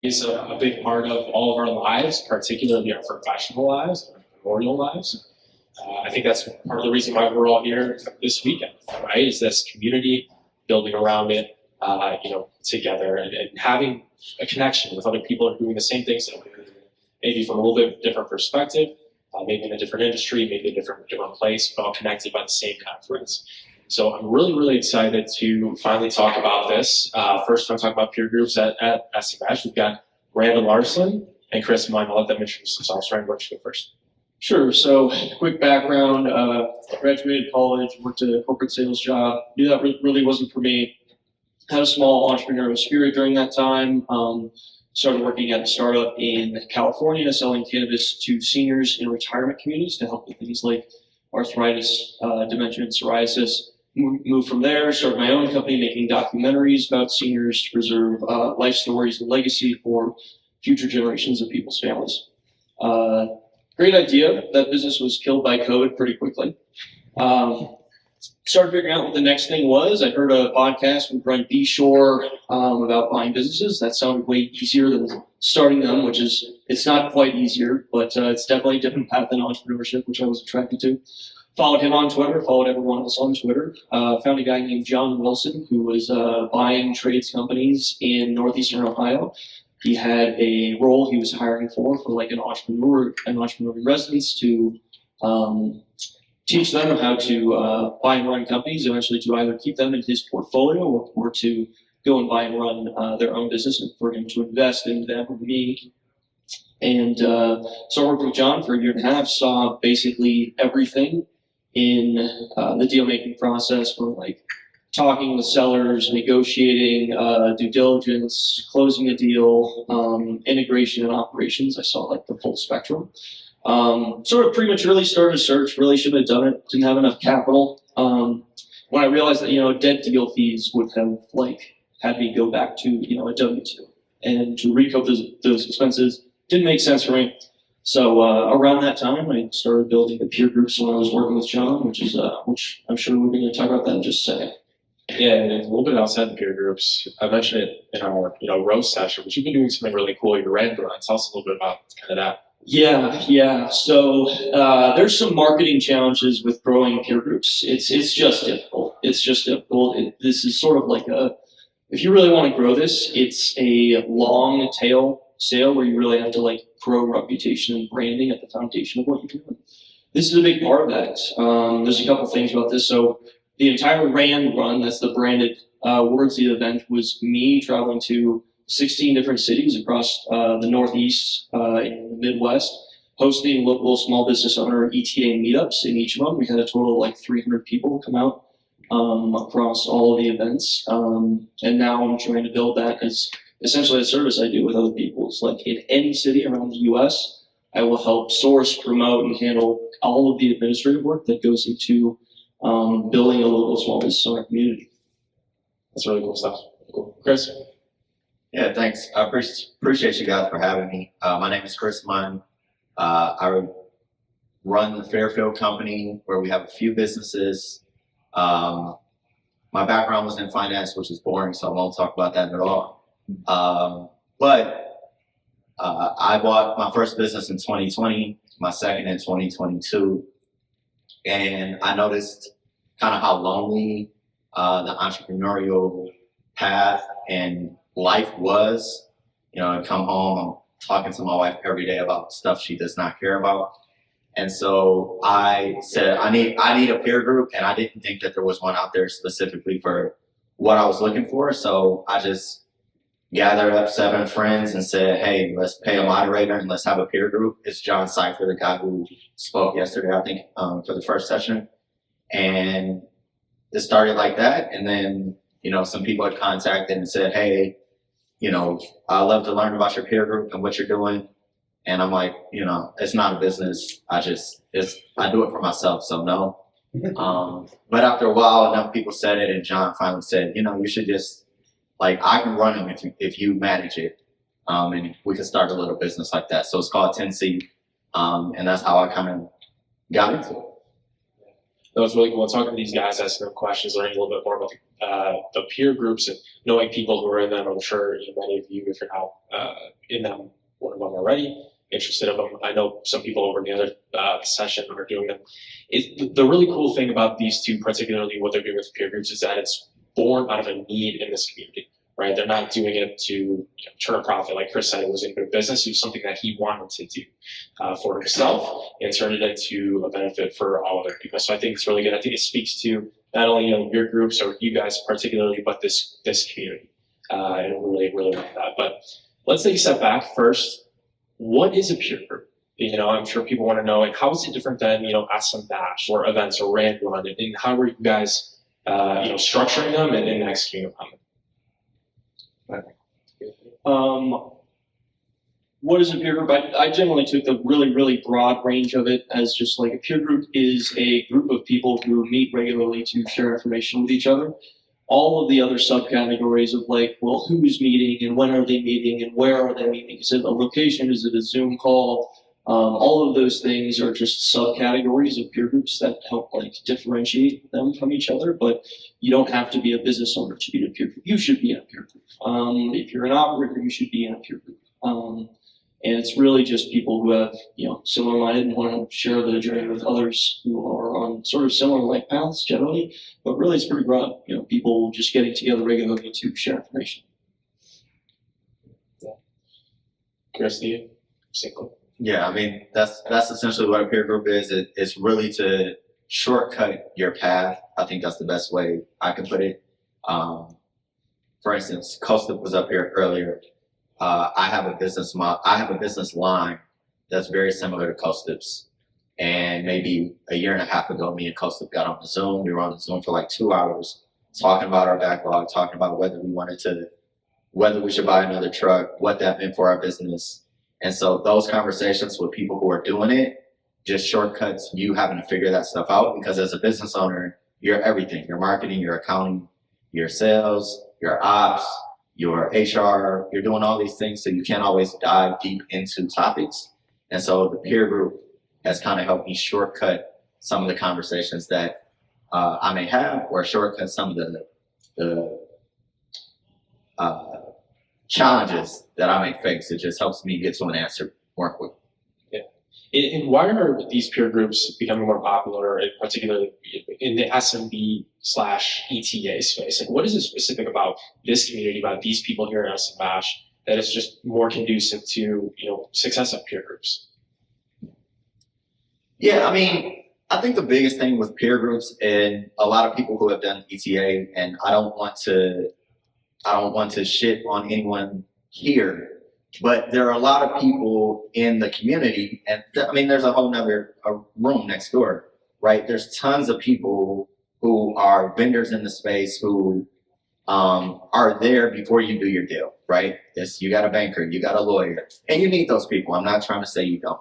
is a big part of all of our lives, particularly our professional lives, our memorial lives. I think that's part of the reason why we're all here this weekend, right? Is this community building around it, together and having a connection with other people who are doing the same things that we're doing, maybe from a little bit different perspective, maybe in a different industry, maybe a different place, but all connected by the same conference. So I'm really, really excited to finally talk about this. First, I'm talking about peer groups at SMBash. We've got Randall Larsen and Chris Munn. I'll let them introduce themselves. Randall, why don't you go first? Sure. So, quick background: graduated college, worked a corporate sales job. Knew that really wasn't for me. Had a small entrepreneurial spirit during that time. Started working at a startup in California, selling cannabis to seniors in retirement communities to help with things like arthritis, dementia, and psoriasis. Moved from there, started my own company making documentaries about seniors to preserve life stories and legacy for future generations of people's families. Great idea. That business was killed by COVID pretty quickly. Started figuring out what the next thing was. I heard a podcast with Brent B. Shore about buying businesses. That sounded way easier than starting them, it's not quite easier, but it's definitely a different path than entrepreneurship, which I was attracted to. Followed him on Twitter, followed everyone else on Twitter. Found a guy named John Wilson who was buying trades companies in northeastern Ohio. He had a role he was hiring for like an entrepreneur in residence to teach them how to buy and run companies, eventually to either keep them in his portfolio or to go and buy and run their own business, and for him to invest in them or me. And so I worked with John for a year and a half, saw basically everything in the deal-making process, from like talking with sellers, negotiating, due diligence, closing a deal, integration and operations. I saw like the full spectrum. Sort of prematurely started a search, really shouldn't have done it, didn't have enough capital. When I realized that, dead deal fees would have had me go back to, a W-2, and to recoup those expenses didn't make sense for me. So around that time, I started building the peer groups when I was working with John, which I'm sure we're going to talk about that in just a second. Yeah, and a little bit outside the peer groups. I mentioned it in our roast session, but you've been doing something really cool. Your red run. Tell us a little bit about kind of that. Yeah. So there's some marketing challenges with growing peer groups. It's just difficult. This is sort of like if you really want to grow this, it's a long tail sale where you really have to grow reputation and branding at the foundation of what you're doing. This is a big part of that. There's a couple things about this. So the entire RAND run, that's the branded words of the event, was me traveling to 16 different cities across the Northeast and the Midwest, hosting local small business owner ETA meetups in each of them. We had a total of 300 people come out across all of the events. And now I'm trying to build that as essentially a service I do with other people. It's in any city around the US, I will help source, promote, and handle all of the administrative work that goes into building a local small business owner community. That's really cool stuff. Cool. Chris? Yeah, thanks. I appreciate you guys for having me. My name is Chris Munn. I run the Fairfield company where we have a few businesses. My background was in finance, which is boring, so I won't talk about that at all. But I bought my first business in 2020, my second in 2022. And I noticed kind of how lonely the entrepreneurial path and life was. I come home, I'm talking to my wife every day about stuff she does not care about. And so I said, I need a peer group, and I didn't think that there was one out there specifically for what I was looking for. So I just gathered up 7 friends and said, hey, let's pay a moderator and let's have a peer group. It's John Cipher, the guy who spoke yesterday, I think, for the first session. And it started like that. And then, some people had contacted and said, hey, I'd love to learn about your peer group and what you're doing. And I'm like, it's not a business. I do it for myself. So no. But after a while, enough people said it. And John finally said, you should just, I can run them if you manage it. And we could start a little business like that. So it's called 10C. And that's how I kind of got into it. That was really cool. Talking to these guys, asking them questions, learning a little bit more about the peer groups and knowing people who are in them. I'm sure many of you, if you're not in them, one of them already, interested in them. I know some people over in the other session are doing them. The really cool thing about these two, particularly what they're doing with peer groups, is that it's born out of a need in this community. Right? They're not doing it to turn a profit. Like Chris said, it was a good business. It was something that he wanted to do for himself and turn it into a benefit for all other people. So I think it's really good. I think it speaks to not only your groups or you guys particularly, but this community. And really like that. But let's take a step back first. What is a peer group? I'm sure people want to know, like, how is it different than SMBash or events or Rand Run, and how are you guys structuring them and executing upon them? What is a peer group? I generally took the really broad range of it as just like a peer group is a group of people who meet regularly to share information with each other. All of the other subcategories of like, well, who's meeting and when are they meeting and where are they meeting? Is it a location? Is it a Zoom call? All of those things are just subcategories of peer groups that help like differentiate them from each other. But you don't have to be a business owner to be in a peer group. You should be in a peer group. If you're an operator, you should be in a peer group. And it's really just people who have, similar minded and want to share the journey with others who are on sort of similar life paths generally. But really, it's pretty broad. People just getting together regularly to share information. Yeah. Kirsty, single. Yeah, I mean, that's essentially what a peer group is. It's really to shortcut your path. I think that's the best way I can put it. For instance, Costa was up here earlier. I have a business line that's very similar to Costa's. And maybe a year and a half ago, me and Costa got on the Zoom. We were on the Zoom for like 2 hours, talking about our backlog, talking about whether we should buy another truck, what that meant for our business. And so those conversations with people who are doing it just shortcuts you having to figure that stuff out, because as a business owner, you're everything. Your marketing, your accounting, your sales, your ops, your HR, you're doing all these things, so you can't always dive deep into topics. And so the peer group has kind of helped me shortcut some of the conversations that I may have, or shortcut some of the challenges that I may face. It just helps me get to an answer more quickly. Yeah. And why are these peer groups becoming more popular, particularly in the SMB/ETA space? Like, what is it specific about this community, about these people here at SMBash, that is just more conducive to success of peer groups? Yeah, I mean, I think the biggest thing with peer groups, and a lot of people who have done ETA, and I don't want to shit on anyone here, but there are a lot of people in the community, and I mean, there's a whole nother room next door, right? There's tons of people who are vendors in the space who are there before you do your deal, right? You got a banker, you got a lawyer, and you need those people. I'm not trying to say you don't,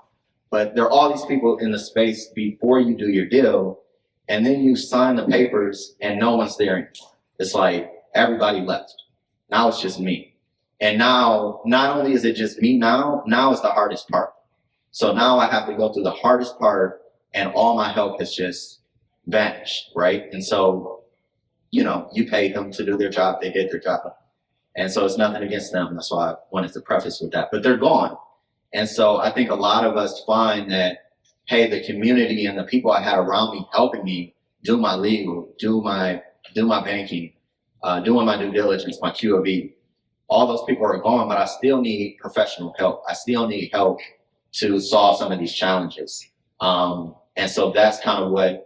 but there are all these people in the space before you do your deal, and then you sign the papers and no one's there anymore. It's like everybody left. Now it's just me. And now, not only is it just me now is the hardest part. So now I have to go through the hardest part, and all my help has just vanished, right? And so, you pay them to do their job, they did their job. And so it's nothing against them. That's why I wanted to preface with that. But they're gone. And so I think a lot of us find that, hey, the community and the people I had around me helping me do my legal, do my banking, doing my due diligence, my QOB, all those people are gone, but I still need professional help. I still need help to solve some of these challenges. And so that's kind of what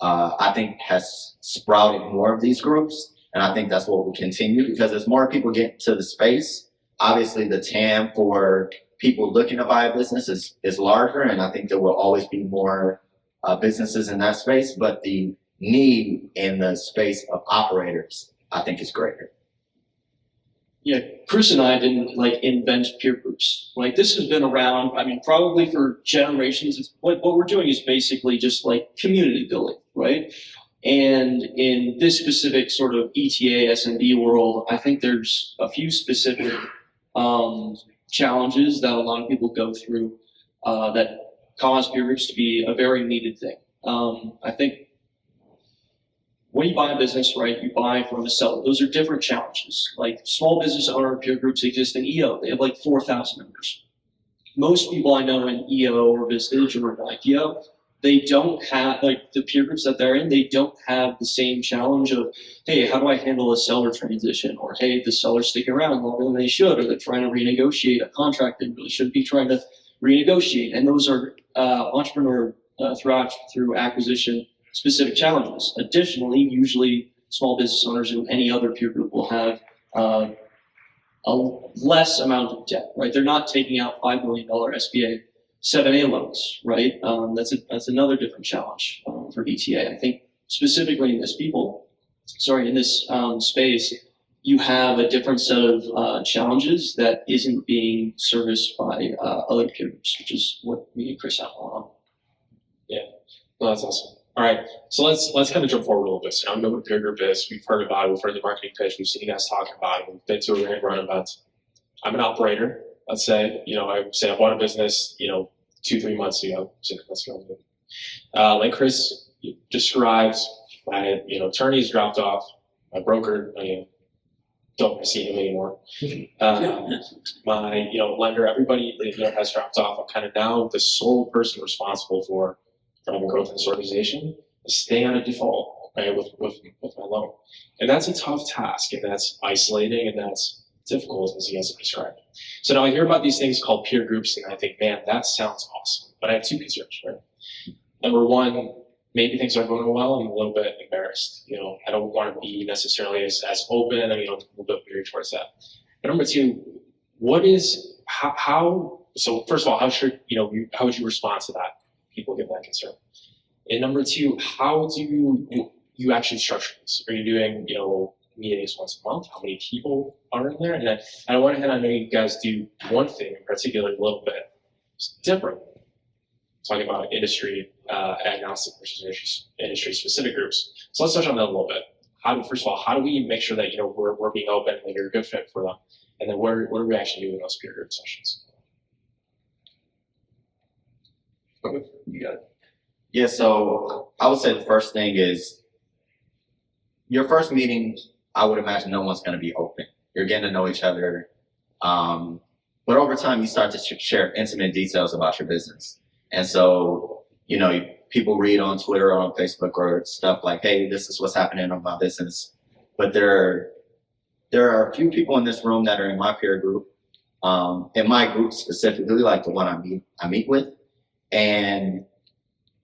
I think has sprouted more of these groups. And I think that's what will continue, because as more people get into the space, obviously the TAM for people looking to buy a business is larger. And I think there will always be more businesses in that space, but the need in the space of operators, I think, is greater. Yeah, Chris and I didn't invent peer groups. This has been around, I mean, probably for generations. What we're doing is basically just community building, right? And in this specific sort of ETA SMB world, I think there's a few specific challenges that a lot of people go through that cause peer groups to be a very needed thing. I think when you buy a business, right, you buy from a seller. Those are different challenges. Like small business owner peer groups exist in EO. They have like 4,000 members. Most people I know in EO or Vistage or IPO, they don't have, like the peer groups that they're in, they don't have the same challenge of, hey, how do I handle a seller transition? Or, hey, the seller's sticking around longer than they should, or they're trying to renegotiate a contract they really shouldn't be trying to renegotiate. And those are entrepreneur through acquisition specific challenges. Additionally, usually small business owners in any other peer group will have a less amount of debt, right? They're not taking out $5 million SBA 7A loans, right? That's another different challenge for ETA. I think specifically in this space, you have a different set of challenges that isn't being serviced by other peer groups, which is what me and Chris have on. Yeah, no, that's awesome. All right, so let's kind of jump forward a little bit. So I know what a peer group is. We've heard about it. We've heard the marketing pitch. We've seen you guys talking about it. We've been to a run events. I'm an operator. Let's say, I bought a business, 2-3 months ago, 6 months ago. Like Chris described, my attorney's dropped off. My broker, don't see him anymore. My lender, everybody has dropped off. I'm kind of now the sole person responsible for driving growth in this organization, is staying on a default, right, with my loan. And that's a tough task, and that's isolating, and that's difficult, as you guys have described. So now I hear about these things called peer groups, and I think, man, that sounds awesome. But I have two concerns, right? Number one, maybe things aren't going well. I'm a little bit embarrassed. I don't want to be necessarily as open, and a little bit weird towards that. But number two, so first of all, how would you respond to that? People get that concern. And number two, how do you actually structure this? Are you doing, meetings once a month? How many people are in there? And on one hand, I know you guys do one thing in particular a little bit different. Talking about industry agnostic versus industry specific groups. So let's touch on that a little bit. First of all, how do we make sure that we're being open and you're a good fit for them? And then what do we actually do in those peer group sessions? You got it. Yeah, so I would say the first thing is your first meeting, I would imagine no one's going to be open. You're getting to know each other. But over time, you start to share intimate details about your business. And so, people read on Twitter or on Facebook or stuff like, hey, this is what's happening on my business. But there are a few people in this room that are in my peer group, in my group specifically, like the one I meet with. And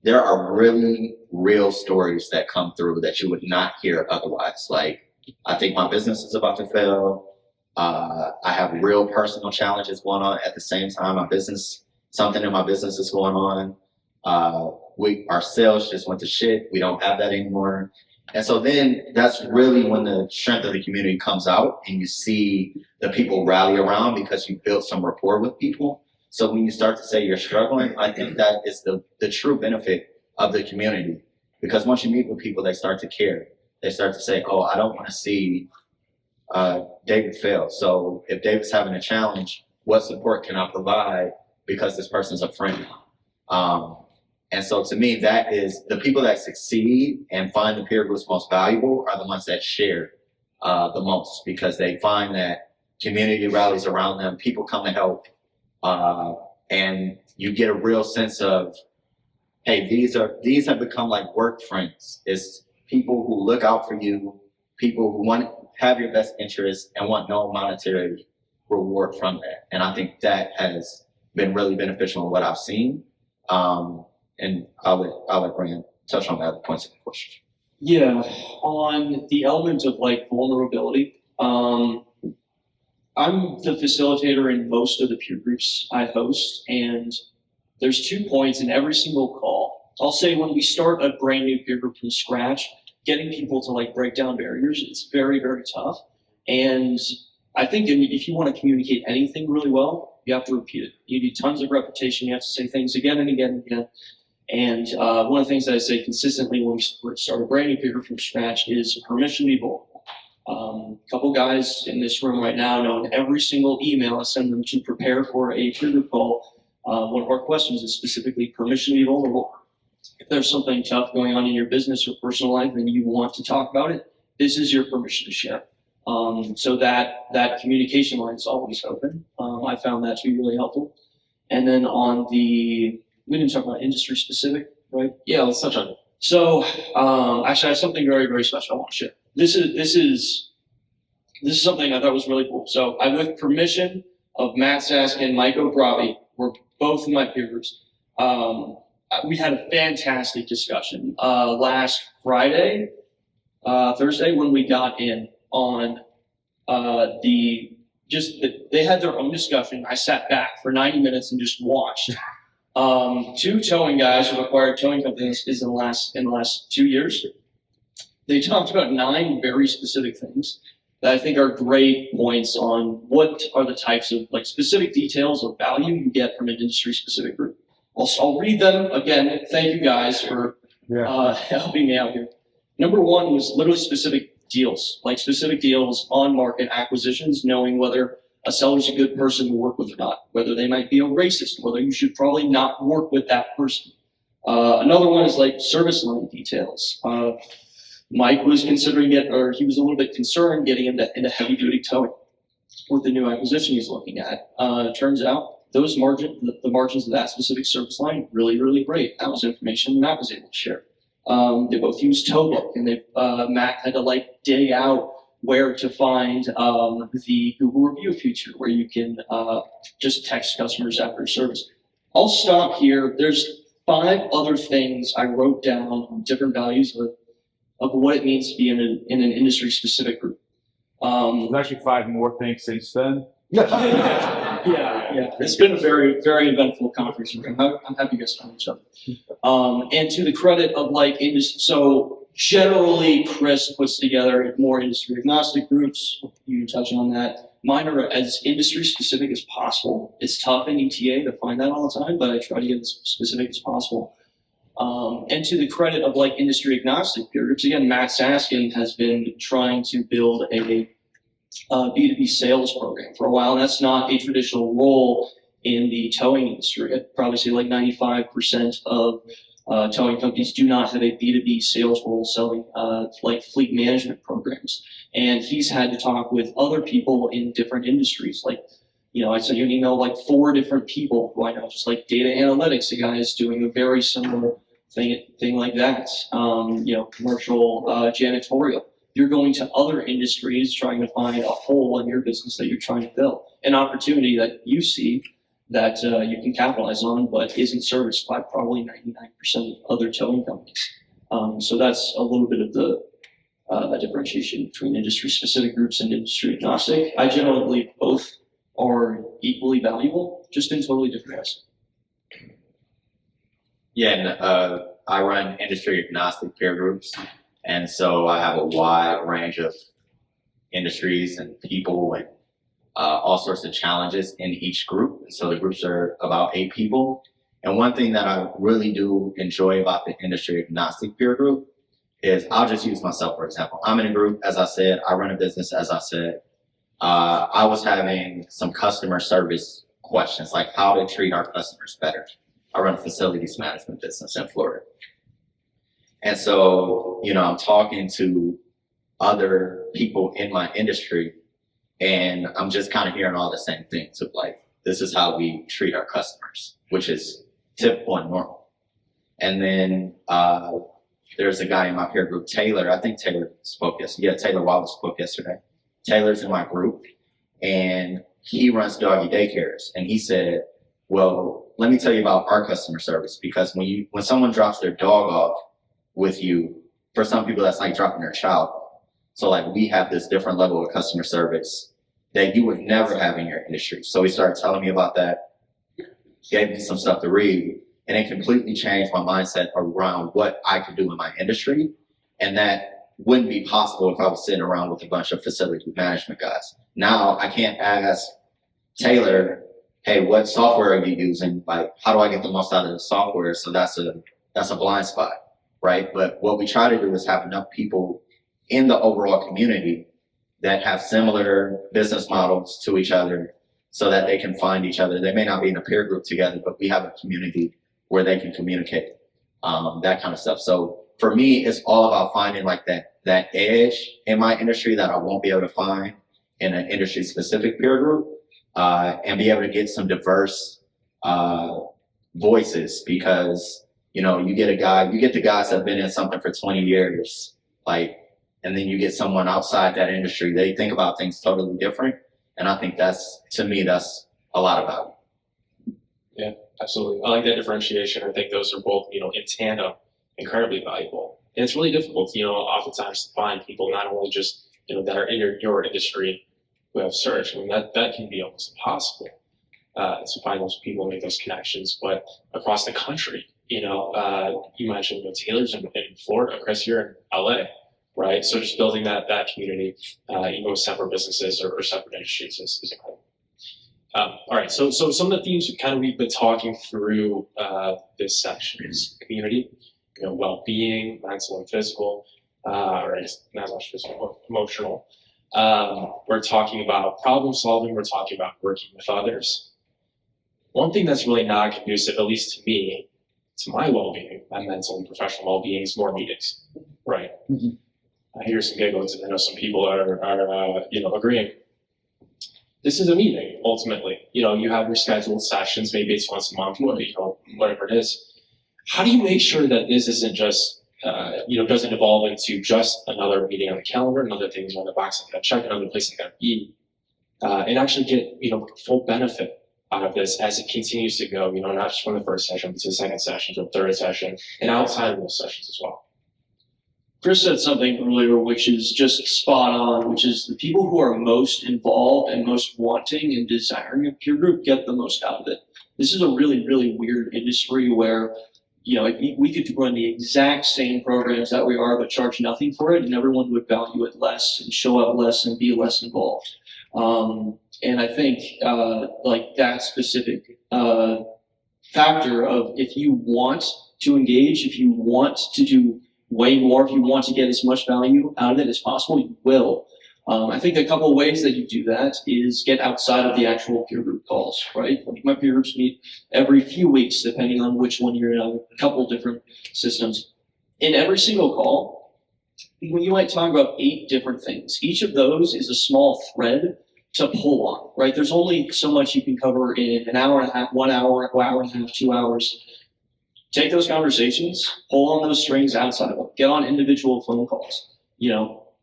there are really real stories that come through that you would not hear otherwise. Like, I think my business is about to fail. I have real personal challenges going on at the same time. Something in my business is going on. Our sales just went to shit. We don't have that anymore. And so then that's really when the strength of the community comes out and you see the people rally around because you built some rapport with people. So when you start to say you're struggling, I think that is the true benefit of the community. Because once you meet with people, they start to care. They start to say, oh, I don't want to see David fail. So if David's having a challenge, what support can I provide because this person's a friend? And so to me, that is the people that succeed and find the peer groups most valuable are the ones that share the most because they find that community rallies around them, people come to help. And you get a real sense of, hey, these have become like work friends. It's people who look out for you, people who want to have your best interest and want no monetary reward from that. And I think that has been really beneficial in what I've seen. And I'll let Brian touch on the other points of the question. Yeah, on the element of like vulnerability, I'm the facilitator in most of the peer groups I host, and there's 2 points in every single call. I'll say when we start a brand new peer group from scratch, getting people to like break down barriers, it's very, very tough. And I think if you want to communicate anything really well, you have to repeat it. You need tons of repetition. You have to say things again and again and again. And one of the things that I say consistently when we start a brand new peer group from scratch is permission to be vulnerable. A couple guys in this room right now know in every single email I send them to prepare for a peer group call, one of our questions is specifically permission to be vulnerable. if there's something tough going on in your business or personal life and you want to talk about it, this is your permission to share. So that communication line is always open. I found that to be really helpful. And then we didn't talk about industry specific, right? Yeah, let's touch on it. So actually, I have something very, very special I want to share. This is something I thought was really cool. So with permission of Matt Sask and Mike O'Bravi, we're both in my peer groups. We had a fantastic discussion last Thursday when we got in on they had their own discussion. I sat back for 90 minutes and just watched. Two towing guys who acquired towing companies in the last 2 years. They talked about 9 very specific things that I think are great points on what are the types of specific details of value you get from an industry specific group. I'll read them again. Thank you guys for helping me out here. Number 1 was literally specific deals, specific deals on market acquisitions, knowing whether a seller's a good person to work with or not, whether they might be a racist, whether you should probably not work with that person. Another one is service line details. Mike was considering it, or he was a little bit concerned getting into heavy duty towing with the new acquisition he's looking at. It turns out the margins of that specific service line, really, really great. That was information Matt was able to share. They both use Towbook, and Matt had to dig out where to find the Google review feature where you can just text customers after service. I'll stop here. There's 5 other things I wrote down, different values of what it means to be in an industry specific group. There's actually 5 more things since then. Yeah. It's been a very, very eventful conference. I'm happy you guys found each other. And to the credit of so generally Chris puts together more industry agnostic groups. You can touch on that. Mine are as industry specific as possible. It's tough in ETA to find that all the time, but I try to get as specific as possible. And to the credit of industry agnostic peer groups, again, Matt Saskin has been trying to build a B2B sales program for a while, and that's not a traditional role in the towing industry. I'd probably say 95% of towing companies do not have a B2B sales role selling fleet management programs. And he's had to talk with other people in different industries. I sent you an email 4 different people who I know, just data analytics, a guy is doing a very similar thing like that. Commercial janitorial. You're going to other industries trying to find a hole in your business that you're trying to fill, an opportunity that you see that you can capitalize on, but isn't serviced by probably 99% of other towing companies. So that's a little bit of the differentiation between industry-specific groups and industry-agnostic. I generally believe both are equally valuable, just in totally different ways. Yeah, and I run industry-agnostic peer groups. And so I have a wide range of industries and people and all sorts of challenges in each group. And so the groups are about 8 people. And one thing that I really do enjoy about the industry agnostic peer group is, I'll just use myself for example. I'm in a group, as I said, I run a business, as I said. I was having some customer service questions, like how to treat our customers better. I run a facilities management business in Florida. And so, I'm talking to other people in my industry, and I'm just kind of hearing all the same things of this is how we treat our customers, which is typical and normal. And then there's a guy in my peer group, Taylor. I think Taylor spoke yesterday. Yeah, Taylor Wallace spoke yesterday. Taylor's in my group, and he runs doggy daycares. And he said, well, let me tell you about our customer service, because when someone drops their dog off with you, for some people that's like dropping their child off. So we have this different level of customer service that you would never have in your industry. So he started telling me about that, gave me some stuff to read, and it completely changed my mindset around what I could do in my industry. And that wouldn't be possible if I was sitting around with a bunch of facility management guys. Now I can't ask Taylor, hey, what software are you using? How do I get the most out of the software? So that's a blind spot. Right? But what we try to do is have enough people in the overall community that have similar business models to each other so that they can find each other. They may not be in a peer group together, but we have a community where they can communicate. that kind of stuff. So for me, it's all about finding like that edge in my industry that I won't be able to find in an industry specific peer group, and be able to get some diverse voices, because you get the guys that have been in something for 20 years, like, and then you get someone outside that industry, they think about things totally different. And I think that's a lot about it. Yeah, absolutely. I like that differentiation. I think those are both, in tandem, incredibly valuable. And it's really difficult, oftentimes to find people not only just, that are in your industry who have search. I mean, that can be almost impossible to find those people and make those connections. But across the country, you mentioned Taylor's in Florida, Chris, you're in LA, right? So just building that community, even with separate businesses or separate industries is incredible. All right, so some of the themes we've been talking through this section is community, well-being, mental and physical, or not much physical, emotional. We're talking about problem solving. We're talking about working with others. One thing that's really not conducive, at least to me, to my well-being, my mental and professional well-being, is more meetings, right? Mm-hmm. I hear some giggles, and I know some people are agreeing. This is a meeting, ultimately. You have your scheduled sessions, maybe it's once a month, whatever it is. How do you make sure that this isn't just, doesn't evolve into just another meeting on the calendar, another things on the box I gotta check, another place I gotta be, and actually get, full benefit out of this as it continues to go, not just from the first session, but to the second session, to the third session, and outside of those sessions as well. Chris said something earlier, which is just spot on, which is the people who are most involved and most wanting and desiring a peer group get the most out of it. This is a really, really weird industry where, if we could run the exact same programs that we are, but charge nothing for it, and everyone would value it less and show up less and be less involved. And I think that specific factor of, if you want to engage, if you want to do way more, if you want to get as much value out of it as possible, you will. I think a couple of ways that you do that is get outside of the actual peer group calls, right? My peer groups meet every few weeks, depending on which one you're in, a couple different systems. In every single call, you might talk about 8 different things. Each of those is a small thread to pull on, right? There's only so much you can cover in an hour and a half, 1 hour, hour and a half, 2 hours. Take those conversations, pull on those strings outside of them, get on individual phone calls.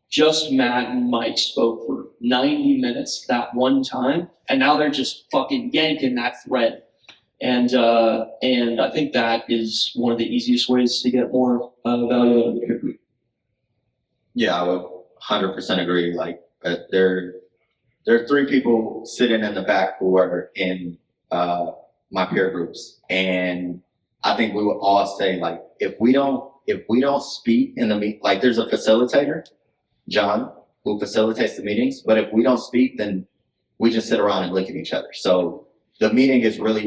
Just Matt and Mike spoke for 90 minutes that one time, and now they're just fucking yanking that thread. And I think that is one of the easiest ways to get more value out of the peer group. Yeah, I would 100% agree. Like, there are 3 people sitting in the back who are in my peer groups, and I think we would all say, like, if we don't speak in the meet, like, there's a facilitator, John, who facilitates the meetings, but if we don't speak, then we just sit around and look at each other. So the meeting is really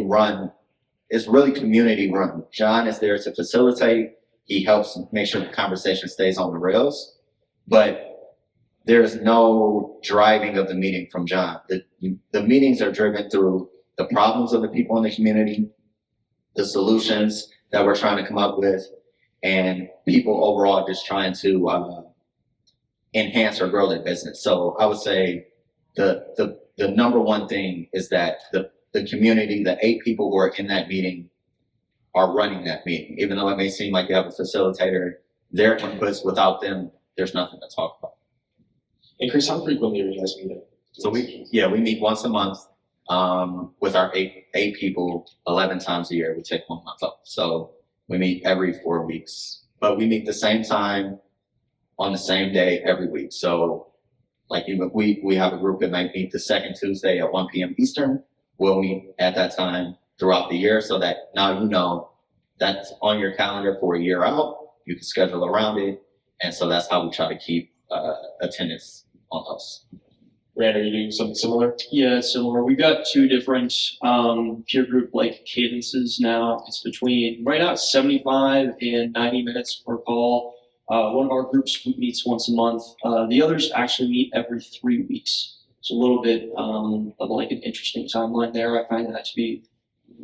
community run. John is there to facilitate. He helps make sure the conversation stays on the rails, but there's no driving of the meeting from John. The meetings are driven through the problems of the people in the community, the solutions that we're trying to come up with, and people overall just trying to enhance or grow their business. So I would say the number one thing is that the community, the 8 people who are in that meeting, are running that meeting. Even though it may seem like you have a facilitator, their inputs, without them, there's nothing to talk about. And Chris, how frequently are you guys meeting? So we meet once a month with our eight people, 11 times a year. We take 1 month off. So we meet every 4 weeks, but we meet the same time on the same day every week. So like, we have a group that might meet the second Tuesday at 1 p.m. Eastern. We'll meet at that time throughout the year, so that now that's on your calendar for a year out. You can schedule around it. And so that's how we try to keep attendance on those. Rand, are you doing something similar? Yeah, it's similar. We've got 2 different peer group cadences now. It's between, right now it's 75 and 90 minutes per call. One of our groups meets once a month. The others actually meet every 3 weeks. It's a little bit of an interesting timeline there. I find that to be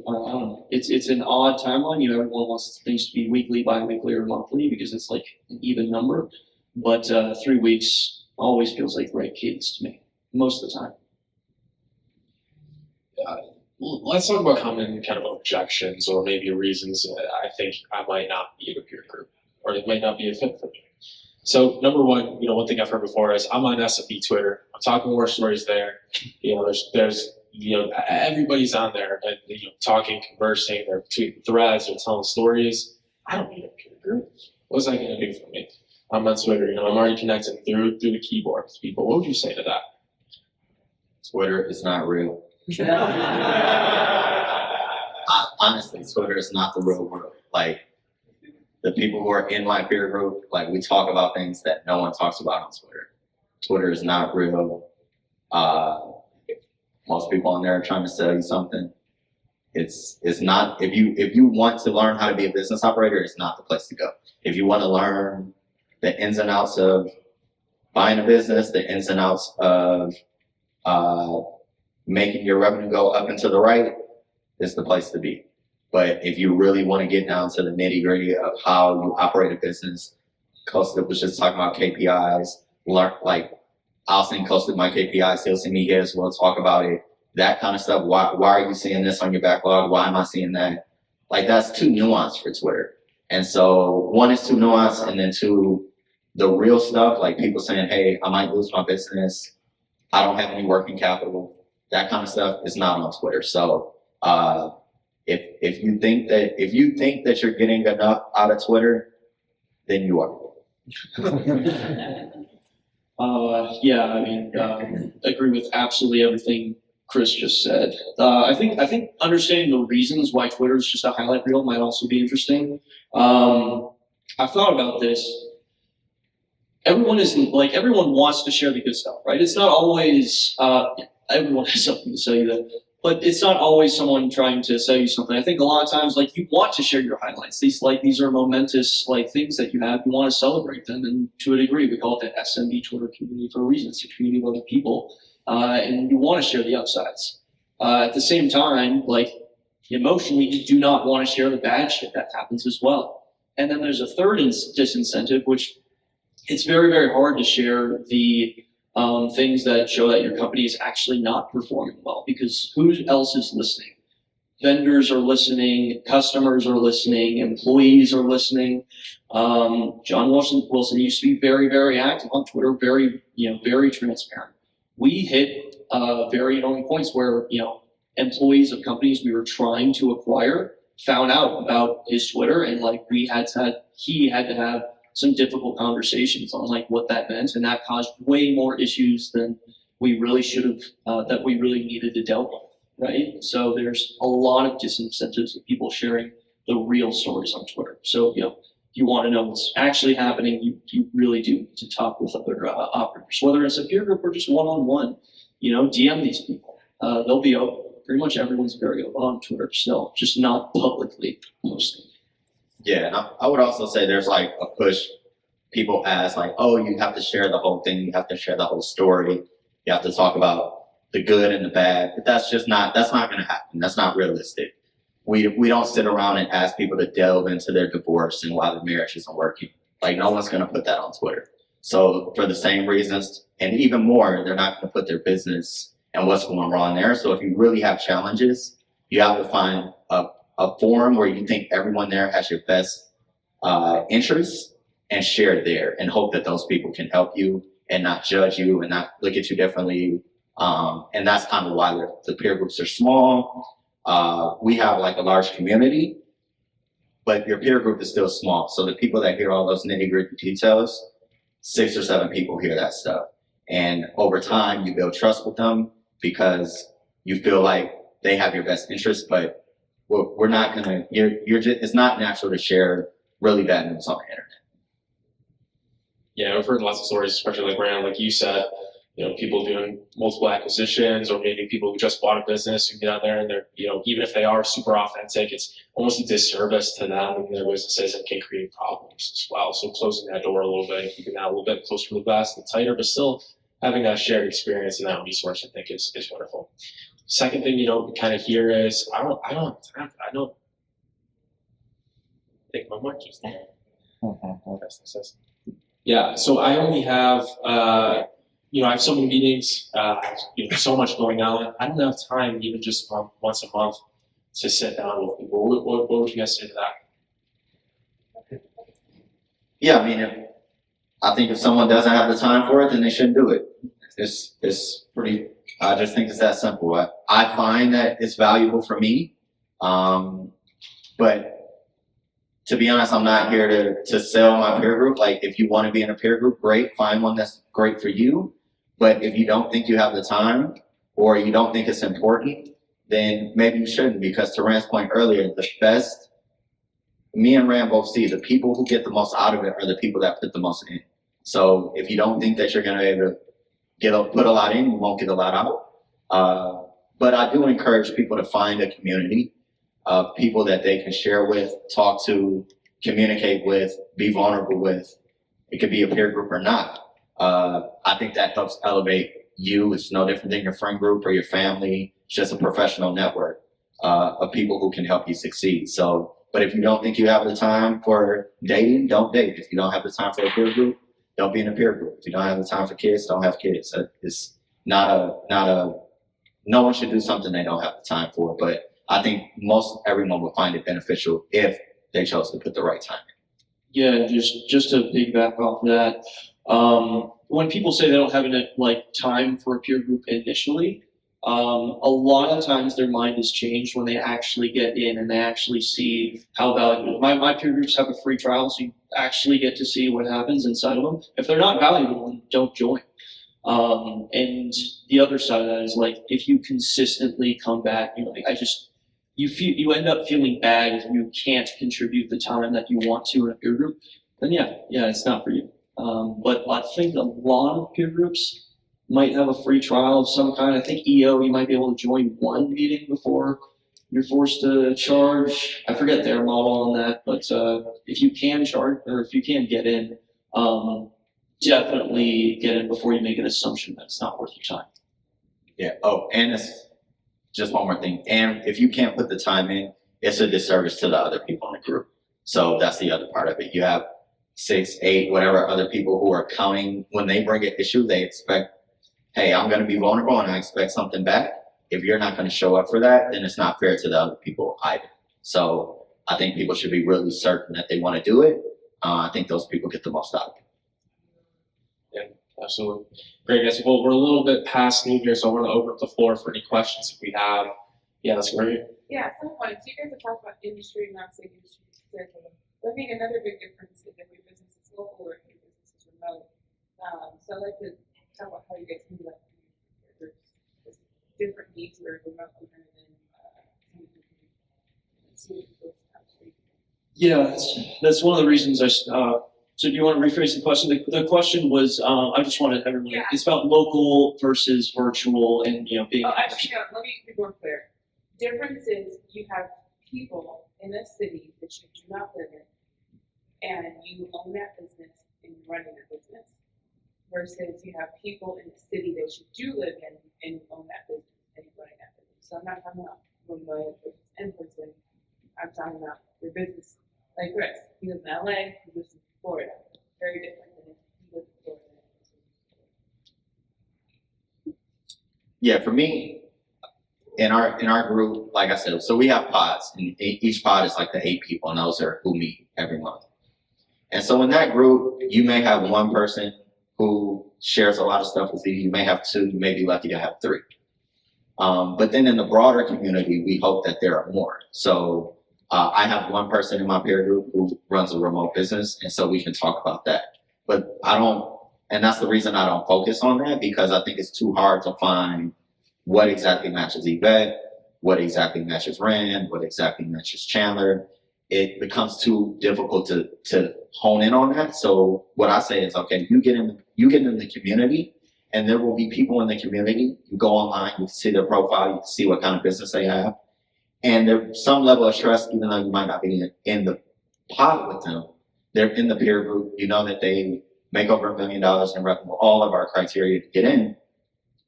I don't know. It's an odd timeline. You know, everyone wants things to be weekly, bi-weekly, or monthly because it's like an even number. But 3 weeks always feels like the right cadence to me most of the time. Let's talk about common kind of objections or maybe reasons that I think I might not be in a peer group or it might not be a fit for me. So number one, one thing I've heard before is I'm on SMB Twitter. I'm talking war stories there. There's everybody's on there and talking, conversing, they're tweeting threads, they're telling stories. I don't need a peer group. What's that going to do for me? I'm on Twitter. I'm already connected through the keyboard with people. What would you say to that? Twitter is not real. Honestly, Twitter is not the real world. Like, the people who are in my peer group, like, we talk about things that no one talks about on Twitter. Twitter is not real. Most people on there are trying to sell you something. It's not, if you want to learn how to be a business operator, it's not the place to go. If you want to learn the ins and outs of buying a business, the ins and outs of making your revenue go up and to the right, is the place to be. But if you really want to get down to the nitty gritty of how you operate a business, Costa was just talking about KPIs, like I'll send Costa my KPIs, he'll send me his, we'll talk about it, that kind of stuff. Why are you seeing this on your backlog? Why am I seeing that? Like, that's too nuanced for Twitter. And so one is too nuanced, and then two, the real stuff, like people saying, hey, I might lose my business, I don't have any working capital, that kind of stuff is not on Twitter. So if you think that you're getting enough out of Twitter, then you are. Yeah, I mean, agree with absolutely everything Chris just said. I think understanding the reasons why Twitter is just a highlight reel might also be interesting. I've thought about this. Everyone wants to share the good stuff, right? It's not always everyone has something to sell you that, but it's not always someone trying to sell you something. I think a lot of times, like, you want to share your highlights. These are momentous, like, things that you have. You want to celebrate them, and to a degree, we call it the SMB Twitter community for a reason. It's a community of other people, and you want to share the upsides. At the same time, like, emotionally, you do not want to share the bad shit that happens as well. And then there's a third disincentive, which it's very, very hard to share the things that show that your company is actually not performing well, because who else is listening? Vendors are listening, customers are listening, employees are listening. John Wilson used to be very, very active on Twitter, very transparent. We hit very annoying points where employees of companies we were trying to acquire found out about his Twitter, and like he had to have some difficult conversations on like what that meant, and that caused way more issues than we really should have, that we really needed to deal with, right? So there's a lot of disincentives of people sharing the real stories on Twitter. So if you want to know what's actually happening, you really do need to talk with other operators, whether it's a peer group or just one-on-one. DM these people. They'll be open. Pretty much everyone's very open on Twitter still, just not publicly posting. Yeah, and I would also say there's like a push. People ask like, oh, you have to share the whole thing. You have to share the whole story. You have to talk about the good and the bad. But that's not going to happen. That's not realistic. We don't sit around and ask people to delve into their divorce and why the marriage isn't working. Like, no one's going to put that on Twitter. So for the same reasons, and even more, they're not going to put their business and what's going wrong there. So if you really have challenges, you have to find a forum where you think everyone there has your best interests and share it there, and hope that those people can help you and not judge you and not look at you differently. And that's kind of why the peer groups are small. We have like a large community, but your peer group is still small. So the people that hear all those nitty-gritty details, 6 or 7 people hear that stuff. And over time, you build trust with them because you feel like they have your best interest, but we're not gonna, it's not natural to share really bad news on the internet. Yeah, I've heard lots of stories, especially like Rand, like you said, people doing multiple acquisitions, or maybe people who just bought a business who get out there and they're, even if they are super authentic, it's almost a disservice to them and their businesses, and can create problems as well. So closing that door a little bit and keeping that a little bit closer to the vest and tighter, but still having that shared experience and that resource, I think is wonderful. Second thing, we kind of hear is, I don't think my mic just. Yeah, so I only have, I have so many meetings, so much going on. I don't have time, even just once a month, to sit down with people. What would you guys say to that? Yeah, I mean, I think if someone doesn't have the time for it, then they shouldn't do it. It's pretty. I just think it's that simple. I find that it's valuable for me, but to be honest, I'm not here to sell my peer group. Like, if you want to be in a peer group, great, find one that's great for you. But if you don't think you have the time, or you don't think it's important, then maybe you shouldn't. Because to Rand's point earlier, me and Rand both see the people who get the most out of it are the people that put the most in. So if you don't think that you're going to be able to put a lot in, you won't get a lot out. But I do encourage people to find a community of people that they can share with, talk to, communicate with, be vulnerable with. It could be a peer group or not. I think that helps elevate you. It's no different than your friend group or your family. It's just a professional network of people who can help you succeed. So, but if you don't think you have the time for dating, don't date. If you don't have the time for a peer group, don't be in a peer group. If you don't have the time for kids, don't have kids. It's no one should do something they don't have the time for. But I think everyone will find it beneficial if they chose to put the right time in. Yeah, just to piggyback off of that, when people say they don't have time for a peer group initially, a lot of times their mind is changed when they actually get in and they actually see how valuable. My peer groups have a free trial, so you actually get to see what happens inside of them. If they're not valuable, then don't join. And the other side of that is if you consistently come back, you end up feeling bad if you can't contribute the time that you want to in a peer group, then yeah, it's not for you. But I think a lot of peer groups might have a free trial of some kind. I think EO, you might be able to join one meeting before you're forced to charge. I forget their model on that, but if you can charge, or if you can get in, definitely get in before you make an assumption that it's not worth your time. Yeah. Oh, and it's just one more thing. And if you can't put the time in, it's a disservice to the other people in the group. So that's the other part of it. You have 6, 8, whatever other people who are counting. When they bring an issue, they expect, hey, I'm going to be vulnerable and I expect something back. If you're not going to show up for that, then it's not fair to the other people either. So I think people should be really certain that they want to do it. I think those people get the most out of it. Yeah, absolutely. Great, guys. Well, we're a little bit past noon here, so I want to open up the floor for any questions if we have. Yeah, that's great. Yeah, some points. You guys have talked about industry and not saying industry specifically. I think another big difference is if your business is local or if your business is remote. So I'd like to talk about how you guys think about there's different needs where remote than Yeah, that's one of the reasons so do you want to rephrase the question? The question was, I just wanted everyone, it's about local versus virtual and, being. Oh, actually, no, let me be more clear. Difference is you have people in a city that you do not live in, and you own that business and you're running a business, versus you have people in the city that you do live in and you own that business and you're running that business. So I'm not talking about remote versus in person. I'm talking about your business. Like Chris, he lives in LA, he lives in Florida. Very different than if he lives in Florida. Yeah, for me, in our group, like I said, so we have pods, and each pod is like the 8 people, and those are who meet every month. And so in that group, you may have one person who shares a lot of stuff with you. You may have 2. You may be lucky to have 3. But then in the broader community, we hope that there are more. So I have one person in my peer group who runs a remote business, and so we can talk about that. But and that's the reason I don't focus on that, because I think it's too hard to find what exactly matches Yvette, what exactly matches Rand, what exactly matches Chandler. It becomes too difficult to hone in on that. So what I say is, okay, you get in the community, and there will be people in the community. You go online, you can see their profile, you can see what kind of business they have. And there's some level of trust, even though you might not be in the pod with them. They're in the peer group. You know that they make over $1 million in revenue, all of our criteria to get in.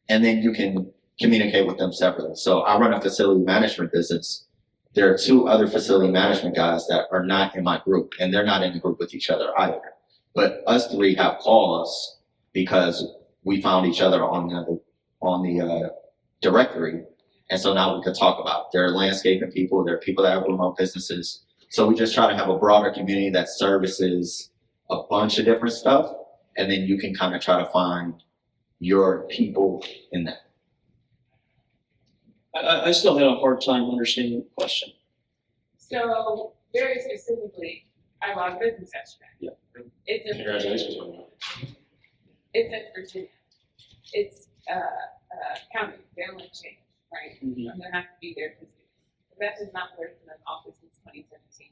And then you can communicate with them separately. So I run a facility management business. There are 2 other facility management guys that are not in my group, and they're not in the group with each other either. But us 3 have calls because we found each other on the directory, and so now we can talk about it. There are landscaping people, there are people that have remote businesses. So we just try to have a broader community that services a bunch of different stuff, and then you can kind of try to find your people in that. I still had a hard time understanding the question. So very specifically, I logged business yesterday. Yeah. It's in Congratulations. It's in Virginia. It's county, family change, right? Mhm. I'm gonna have to be there for students. That has not worked in an office since 2017.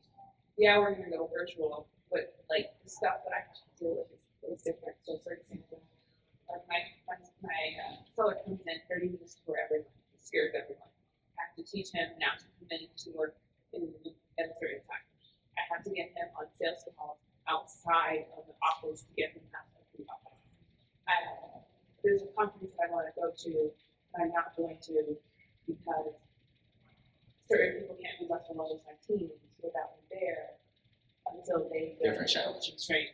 Yeah, we're gonna go virtual, but like the stuff that I have to deal with is different. So for example, like my seller comes in 30 minutes before everyone, it scares everyone. I have to teach him now to come in to work at a certain time. I have to get him on sales calls outside of the office to get him out of the office. There's a conference that I want to go to, but I'm not going to because certain people can't be left alone with my team without me there until they get Different challenge.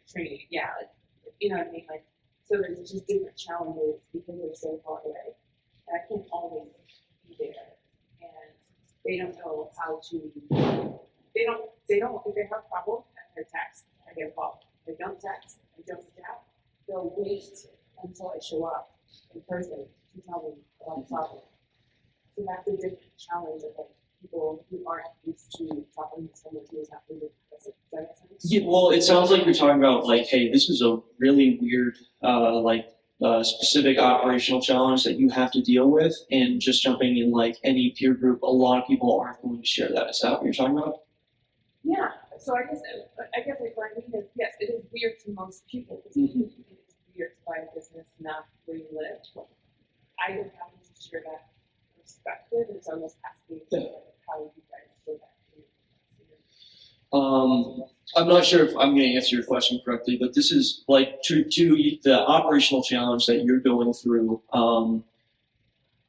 training. Yeah, like, you know what I mean? Like, so there's just different challenges because they're so far away. And I can't always be there. And they don't know how to, if they have problems, I text, I get a call. If they don't text, I don't chat, they'll wait until I show up in person to tell me about the problem. So that's a different challenge of like people who aren't used to talking to someone who is not able to listen. Does that make sense? Yeah, well, it sounds like you're talking about like, hey, this is a really weird, specific operational challenge that you have to deal with, and just jumping in like any peer group, a lot of people aren't going to share that. Is that what you're talking about? Yeah. So I guess like for me, yes, it is weird to most people because it is weird to buy a business not where you live. I don't have to share that perspective, and so I'm just asking how you guys share that. I'm not sure if I'm going to answer your question correctly, but this is like to the operational challenge that you're going through.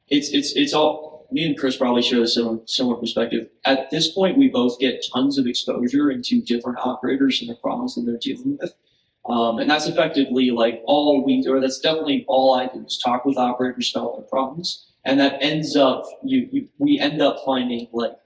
It's all, me and Chris probably share the similar perspective. At this point, we both get tons of exposure into different operators and the problems that they're dealing with. And that's effectively like all we do, or that's definitely all I do is talk with operators about their problems. And that ends up, we end up finding like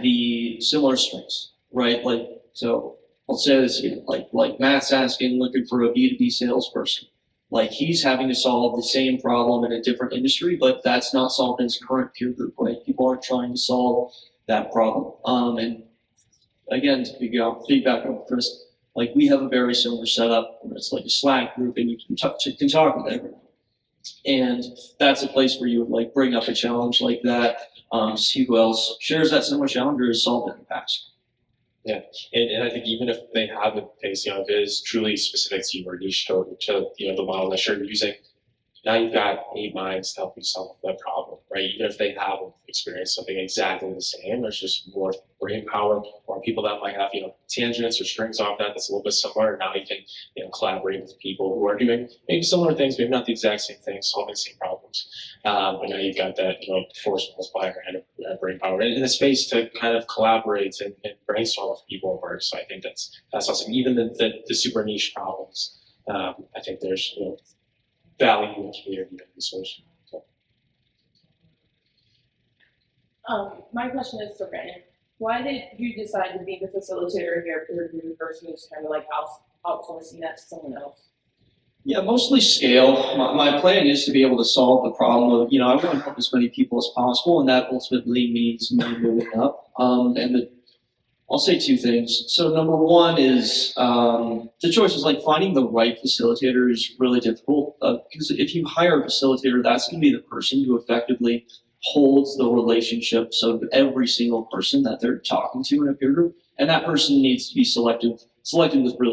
the similar strengths, right? Like, so I'll say this here, like Matt's looking for a B2B salesperson. Like he's having to solve the same problem in a different industry, but that's not solved in his current peer group, right? People aren't trying to solve that problem. And again, to feedback on Chris, like we have a very similar setup where it's like a Slack group and you can talk with everyone. And that's a place where you would like bring up a challenge like that, see who else shares that similar challenge or has solved it in the past. Yeah, and I think even if they haven't faced, if it is truly specific to you or niche to the model that you're using, now you've got 8 minds to help you solve that problem, right? Even if they haven't experienced something exactly the same, there's just more brain power, or people that might have, tangents or strings off that's a little bit similar. Now you can, collaborate with people who are doing maybe similar things, maybe not the exact same things, solving the same problems. But now you've got that, force multiplier and brain power and a space to kind of collaborate and brainstorm with people and work. So I think that's awesome. Even the super niche problems, I think there's, value in the community and research. So. My question is for Brandon. Why did you decide to be the facilitator here for the group versus kind of like outsourcing that to someone else? Yeah, mostly scale. My plan is to be able to solve the problem of, I want to help as many people as possible, and that ultimately means me moving up. I'll say 2 things. So number 1 is the choice is like finding the right facilitator is really difficult because if you hire a facilitator, that's going to be the person who effectively holds the relationships of every single person that they're talking to in a peer group, and that person needs to be selected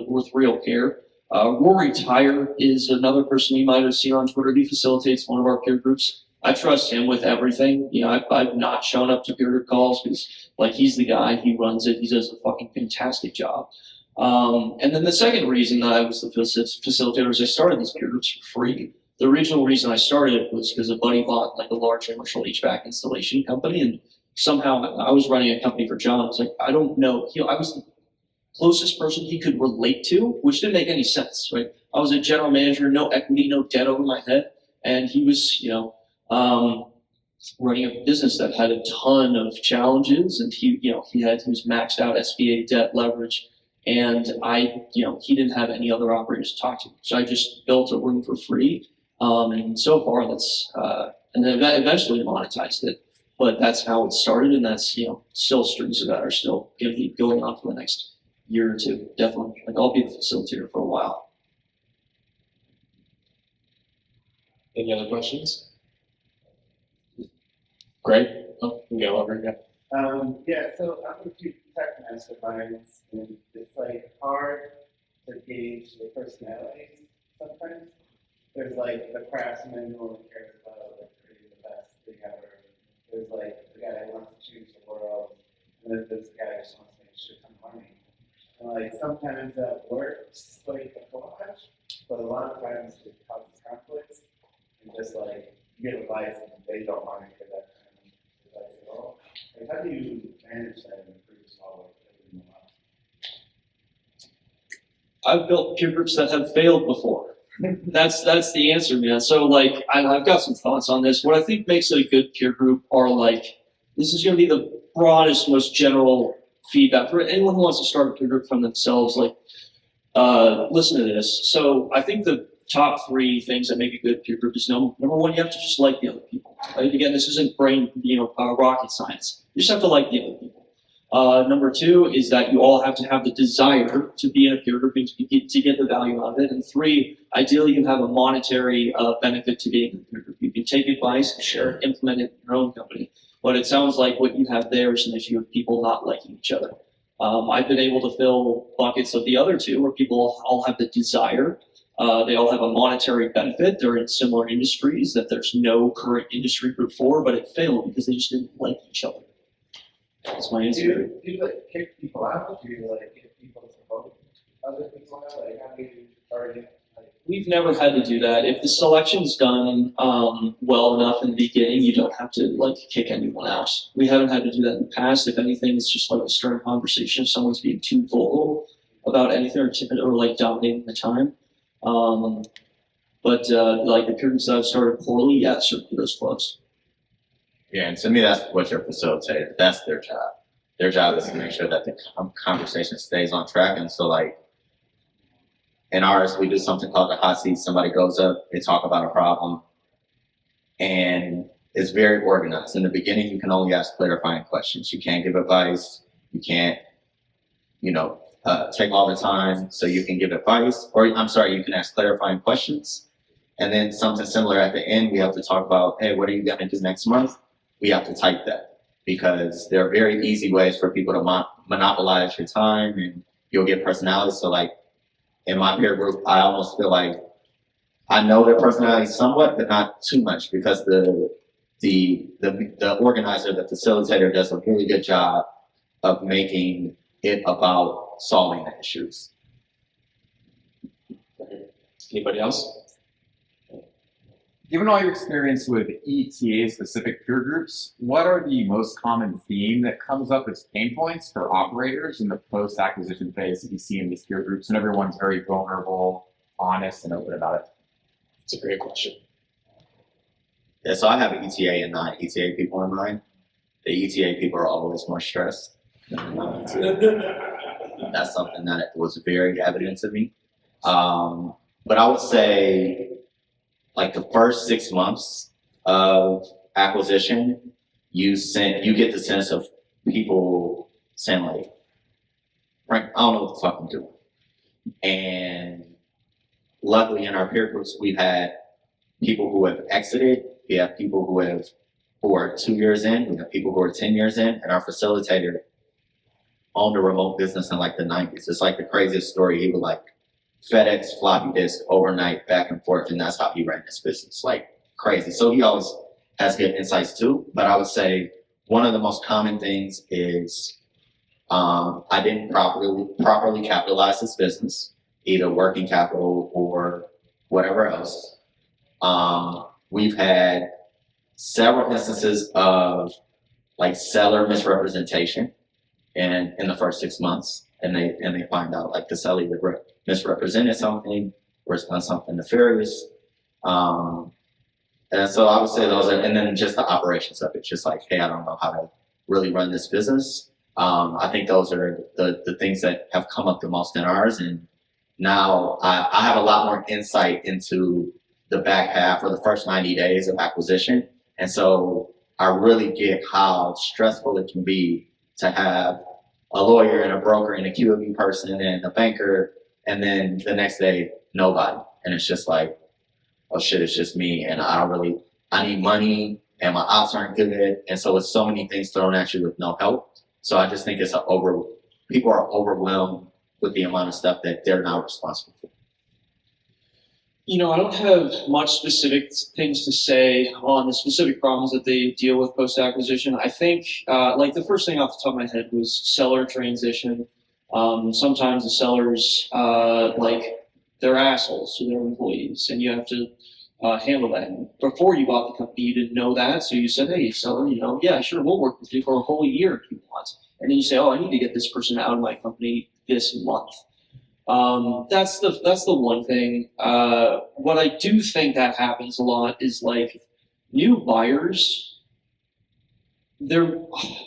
with real care. Rory Tyre is another person you might have seen on Twitter. He facilitates one of our peer groups. I trust him with everything. I've not shown up to peer group calls because, he's the guy. He runs it. He does a fucking fantastic job. And then the second reason that I was the facilitator is I started these peer groups for free. the original reason I started it was because a buddy bought like a large commercial HVAC installation company, and somehow I was running a company for John. I was like, I don't know. I was the closest person he could relate to, which didn't make any sense, right? I was a general manager, no equity, no debt over my head, and he was, running a business that had a ton of challenges, and he was maxed out SBA debt leverage, and he didn't have any other operators to talk to, so I just built a room for free, and so far that's and then eventually monetized it, but that's how it started, and that's still strings of that are still going to be going on for the next year or two, definitely. Like I'll be the facilitator for a while. Any other questions? Great. Oh, we go over again. Yeah, so I'm a few tech masterminds, and it's like hard to gauge the personalities sometimes. There's like the craftsman who only cares about like creating the best thing ever. There's like the guy who wants to change the world, and then there's the guy who just wants to make a shit ton of money. And like sometimes that works like a collage, but a lot of times it causes conflicts, and just like you give advice and they don't want to hear that kind of advice at all. Like how do you manage that in the previous model? I've built peer groups that have failed before. That's the answer, man. So like I've got some thoughts on this. What I think makes it a good peer group are like, this is going to be the broadest, most general feedback for anyone who wants to start a peer group from themselves. Like, listen to this. So I think the top three things that make a good peer group is number one, you have to just like the other people. Right? Again, this isn't rocket science. You just have to like the other people. Number two is that you all have to have the desire to be in a peer group and to get the value out of it. And three, ideally you have a monetary benefit to being in a peer group. You can take advice, share it, implement it in your own company. But it sounds like what you have there is an issue of people not liking each other. I've been able to fill buckets of the other two where people all have the desire. They all have a monetary benefit. They're in similar industries that there's no current industry group for, but it failed because they just didn't like each other. That's my answer. Do you like kick people out? Do you like get people to vote other people out? Like how do you target? We've never had to do that. If the selection's done well enough in the beginning, you don't have to like kick anyone out. We haven't had to do that in the past. If anything, it's just like a stern conversation if someone's being too vocal about anything or like dominating the time. But like the peer groups that I've started poorly, yeah, certainly those close. Yeah, and to me, that's what your facilitator, that's their job. Their job is to make sure that the conversation stays on track. And so, like, in ours, we do something called the hot seat. Somebody goes up, they talk about a problem, and it's very organized. In the beginning, you can only ask clarifying questions. You can't give advice. You can't, take all the time so you can give advice. Or, I'm sorry, you can ask clarifying questions. And then something similar at the end, we have to talk about, hey, what are you going to do next month? We have to type that because there are very easy ways for people to monopolize your time and you'll get personality. So like in my peer group, I almost feel like I know their personality somewhat, but not too much because the organizer, the facilitator does a really good job of making it about solving the issues. Anybody else? Given all your experience with ETA-specific peer groups, what are the most common theme that comes up as pain points for operators in the post-acquisition phase that you see in these peer groups when everyone's very vulnerable, honest, and open about it? It's a great question. Yeah, so I have ETA and non-ETA people in mind. The ETA people are always more stressed than the non-ETA. That's something that was very evident to me. But I would say, like the first 6 months of acquisition, you get the sense of people saying like, Frank, I don't know what the fuck I'm doing. And luckily in our peer groups, we've had people who have exited. We have people who are 2 years in. We have people who are 10 years in. And our facilitator owned a remote business in like the 90s. It's like the craziest story. He would like FedEx floppy disk overnight back and forth, and that's how he ran his business, like crazy. So he always has good insights too. But I would say one of the most common things is I didn't properly capitalize this business, either working capital or whatever else. We've had several instances of like seller misrepresentation in the first 6 months, and they find out like the seller either misrepresented something or has done something nefarious. And so I would say those are, and then just the operations of it, just like, hey, I don't know how to really run this business. I think those are the things that have come up the most in ours. And now I have a lot more insight into the back half or the first 90 days of acquisition. And so I really get how stressful it can be to have a lawyer and a broker and a QB person and a banker, and then the next day, nobody. And it's just like, oh shit, it's just me, and I need money, and my ops aren't good. And so it's so many things thrown at you with no help. So I just think people are overwhelmed with the amount of stuff that they're not responsible for. You know, I don't have much specific things to say on the specific problems that they deal with post-acquisition. I think, like the first thing off the top of my head was seller transition. Sometimes the sellers, they're assholes to their employees, and you have to handle that. And before you bought the company, you didn't know that, so you said, hey, seller, yeah, sure, we'll work with you for a whole year if you want. And then you say, oh, I need to get this person out of my company this month. That's the one thing. What I do think that happens a lot is like new buyers, they're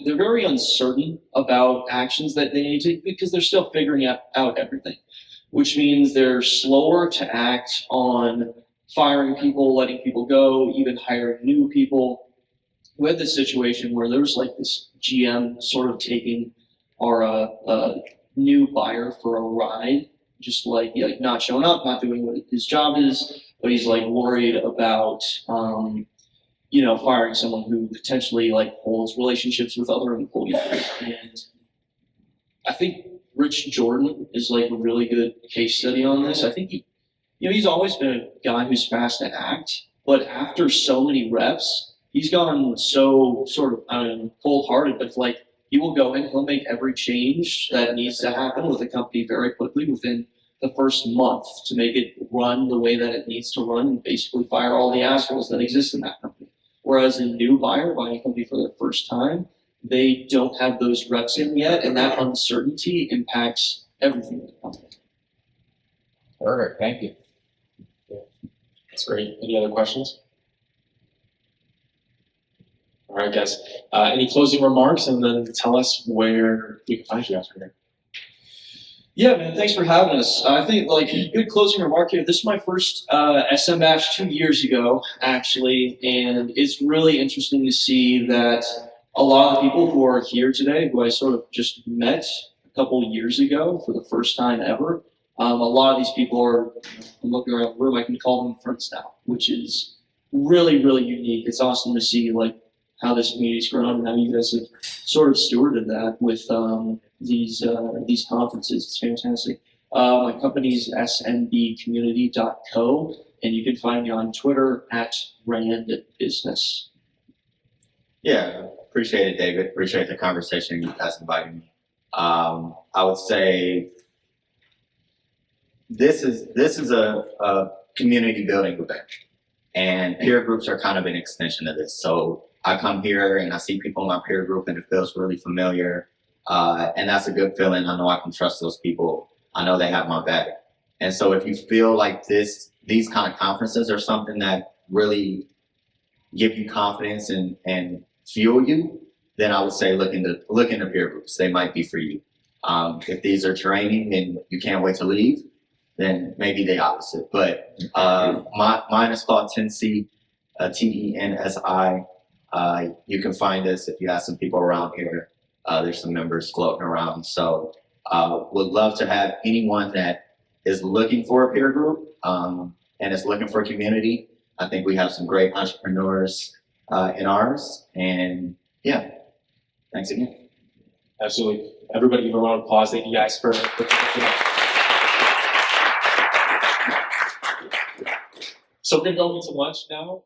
very uncertain about actions that they need to take because they're still figuring out everything, which means they're slower to act on firing people, letting people go, even hiring new people. We had this situation where there was like this GM sort of taking our new buyer for a ride, just like not showing up, not doing what his job is, but he's like worried about firing someone who potentially like holds relationships with other employees. And I think Rich Jordan is like a really good case study on this. I think he's always been a guy who's fast to act, but after so many reps, he's gone so sort of, I don't know, cold-hearted, but like he will go in, he'll make every change that needs to happen with the company very quickly within the first month to make it run the way that it needs to run and basically fire all the assholes that exist in that company. Whereas a new buyer buying a company for the first time, they don't have those reps in yet, and that uncertainty impacts everything in the company. Perfect, thank you. That's great. Any other questions? All right, guys. Any closing remarks, and then tell us where we can find you after here. Yeah, man, thanks for having us. I think like a good closing remark here. This is my first SMBash 2 years ago, actually, and it's really interesting to see that a lot of the people who are here today, who I sort of just met a couple years ago for the first time ever, a lot of these people are, I'm looking around the room, I can call them friends now, which is really, really unique. It's awesome to see like how this community's grown and how you guys have sort of stewarded that with these conferences. It's fantastic. My company's SMBcommunity.co, and you can find me on Twitter @RandBusiness. Yeah, appreciate it, David. Appreciate the conversation. You guys invited me. I would say this is a community building event, and peer groups are kind of an extension of this. So I come here and I see people in my peer group, and it feels really familiar, and that's a good feeling. I know I can trust those people. I know they have my back. And so if you feel like these kind of conferences are something that really give you confidence and fuel you, then I would say look into peer groups. They might be for you. If these are training and you can't wait to leave, then maybe the opposite. But mine is called Tensi, TENSI. You can find us if you ask some people around here. There's some members floating around. So would love to have anyone that is looking for a peer group and is looking for a community. I think we have some great entrepreneurs in ours. And yeah, thanks again. Absolutely. Everybody give a round of applause. Thank you guys for So we're going to go into lunch now.